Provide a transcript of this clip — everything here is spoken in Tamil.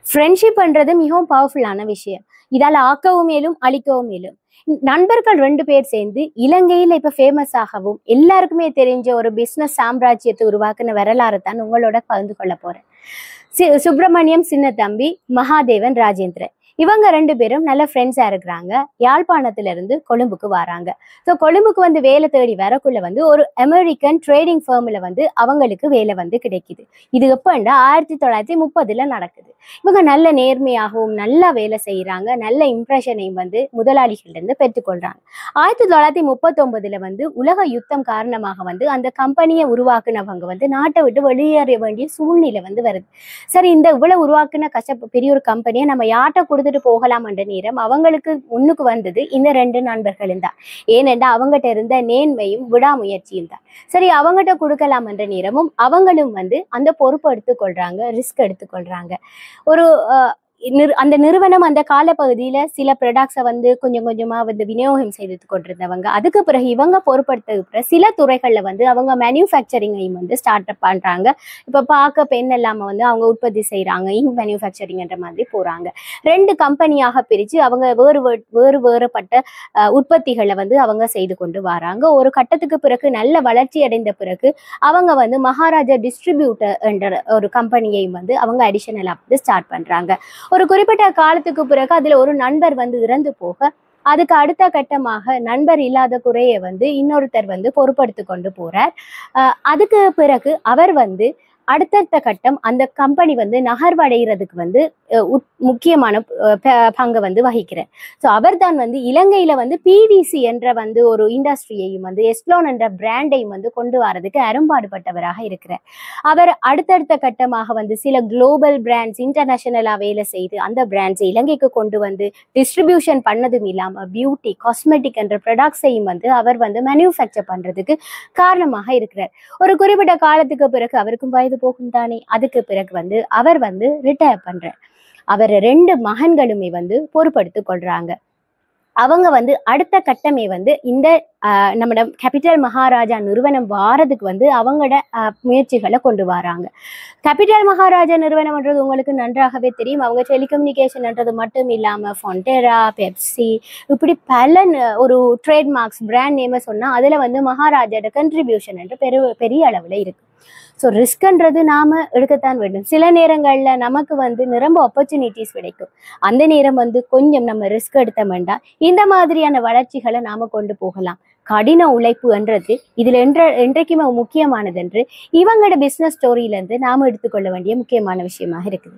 ஃப்ரெண்ட்ஷிப்ன்றது மிகவும் பவர்ஃபுல்லான விஷயம். இதால ஆக்கவும் இயலும், அழிக்கவும் இயலும். நண்பர்கள் 2 பேர் சேர்ந்து இலங்கையில இப்ப ஃபேமஸ் ஆகவும் எல்லாருக்குமே தெரிஞ்ச ஒரு பிசினஸ் சாம்ராஜ்யத்தை உருவாக்குன வரலாறு தான் உங்களோட பகிர்ந்து கொள்ள போறேன். சுப்பிரமணியம் சின்னத்தம்பி, மகாதேவன் ராஜேந்திரன், இவங்க 2 பேரும் நல்ல ஃப்ரெண்ட்ஸா இருக்கிறாங்க. யாழ்ப்பாணத்துல இருந்து கொழும்புக்கு வராங்க. ஸோ கொழும்புக்கு வந்து வேலை தேடி வரக்குள்ள வந்து ஒரு அமெரிக்கன் ட்ரேடிங் ஃபேர்ம்ல வந்து அவங்களுக்கு வேலை வந்து கிடைக்குது. இது எப்பண்டா 1930 நடக்குது. இவங்க நல்ல நேர்மையாகவும் நல்லா வேலை செய்யறாங்க. நல்ல இம்ப்ரெஷனையும் வந்து முதலாளிகள்ல இருந்து பெற்றுக்கொள்றாங்க. 1939 வந்து உலக யுத்தம் காரணமாக வந்து அந்த கம்பெனியை உருவாக்குனவங்க வந்து நாட்டை விட்டு வெளியேற வேண்டிய சூழ்நிலை வந்து வருது. சரி, இந்த இவ்வளவு உருவாக்குன பெரிய ஒரு கம்பெனியை நம்ம யார்கிட்ட கொடுத்துட்டு போகலாம் என்ற நேரம் அவங்களுக்கு முன்னுக்கு வந்தது இந்த 2 நண்பர்களும் தான். ஏனென்றா அவங்ககிட்ட இருந்த நேர்மையும் விடாமுயற்சியும் தான். சரி, அவங்ககிட்ட கொடுக்கலாம் என்ற நேரமும் அவங்களும் வந்து அந்த பொறுப்பை எடுத்துக்கொள்றாங்க, ரிஸ்க் எடுத்துக்கொள்றாங்க. ஒரு அந்த நிறுவனம் அந்த காலப்பகுதியில சில ப்ராடக்ட்ஸை வந்து கொஞ்சம் கொஞ்சமா வந்து விநியோகம் செய்து கொண்டிருந்தவங்க. அதுக்கு பிறகு இவங்க பொறுப்படுத்த சில துறைகள்ல வந்து அவங்க மேனுஃபேக்சரிங்கையும் வந்து ஸ்டார்ட் அப் பண்றாங்க. இப்ப பார்க்க பெண் இல்லாம வந்து அவங்க உற்பத்தி செய்யறாங்க, இங்க் மேனுஃபேக்சரிங் என்ற மாதிரி போறாங்க. 2 கம்பெனியாக பிரிச்சு அவங்க வேறுபட்ட உற்பத்திகளை வந்து அவங்க செய்து கொண்டு வராங்க. ஒரு கட்டத்துக்கு பிறகு நல்ல வளர்ச்சி அடைந்த பிறகு அவங்க வந்து மகாராஜா டிஸ்ட்ரிபியூட்டர் என்ற ஒரு கம்பெனியையும் வந்து அவங்க அடிஷனலா வந்து ஸ்டார்ட் பண்றாங்க. ஒரு குறிப்பிட்ட காலத்துக்கு பிறகு அதுல ஒரு நண்பர் வந்து இறந்து போக அதுக்கு அடுத்த கட்டமாக நண்பர் இல்லாத குறையை வந்து இன்னொருத்தர் வந்து பொறுப்படுத்தி கொண்டு போறார். அதுக்கு பிறகு அவர் வந்து அடுத்தடுத்த கட்டம் அந்த கம்பெனி வந்து நகர்வடைகிறதுக்கு வந்து முக்கியமான பங்கு வந்து வகிக்கிறார். ஸோ அவர் தான் வந்து இலங்கையில வந்து பிவிசி என்ற வந்து ஒரு இண்டஸ்ட்ரியையும் வந்து எஸ்லோன் என்ற பிராண்டையும் வந்து கொண்டு வரதுக்கு அரும்பாடுபட்டவராக இருக்கிறார். அவர் அடுத்தடுத்த கட்டமாக வந்து சில குளோபல் பிராண்ட்ஸ் இன்டர்நேஷனலா வேலை செய்து அந்த பிராண்ட்ஸை இலங்கைக்கு கொண்டு வந்து டிஸ்ட்ரிபியூஷன் பண்ணதும் இல்லாம பியூட்டி காஸ்மெட்டிக் என்ற ப்ராடக்ட்ஸையும் வந்து அவர் வந்து மேனுஃபேக்சர் பண்றதுக்கு காரணமாக இருக்கிறார். ஒரு குறிப்பிட்ட காலத்துக்கு பிறகு அவருக்கும் வயது போகும் தானே. அதுக்கு பிறகு வந்து அவர் வந்து ரிட்டையர் பண்றார். அவர் 2 மகன்களுமே வந்து பொறுப்படுத்திக் கொள்றாங்க. அவங்க வந்து அடுத்த கட்டமே வந்து இந்த நம்ம கேபிட்டல் மகாராஜா நிறுவனம் வாரதுக்கு வந்து அவங்களோட முயற்சிகளை கொண்டு வராங்க. கேபிட்டல் மகாராஜா நிறுவனம்ன்றது உங்களுக்கு நன்றாகவே தெரியும். அவங்க டெலிகம்யூனிகேஷன்ன்றது மட்டும் இல்லாம ஃபான்டெரா, பெப்சி, இப்படி பல ஒரு ட்ரேட்மார்க்ஸ் பிராண்ட் நேம சொன்னா அதுல வந்து மகாராஜாவோட கண்ட்ரிபியூஷன் என்று பெரிய அளவுல இருக்கு. ஸோ ரிஸ்க்ன்றது நாம எடுக்கத்தான் வேண்டும். சில நேரங்கள்ல நமக்கு வந்து நிரம்ப ஆப்பர்ச்சுனிட்டிஸ் கிடைக்கும். அந்த நேரம் வந்து கொஞ்சம் நம்ம ரிஸ்க் எடுத்த வேண்டாம். இந்த மாதிரியான வளர்ச்சிகளை நாம கொண்டு போகலாம். கடின உழைப்பு என்றது இதுல என்றைக்குமே முக்கியமானது என்று இவங்களோட பிசினஸ் ஸ்டோரியில இருந்து நாம எடுத்துக்கொள்ள வேண்டிய முக்கியமான விஷயமாக இருக்குது.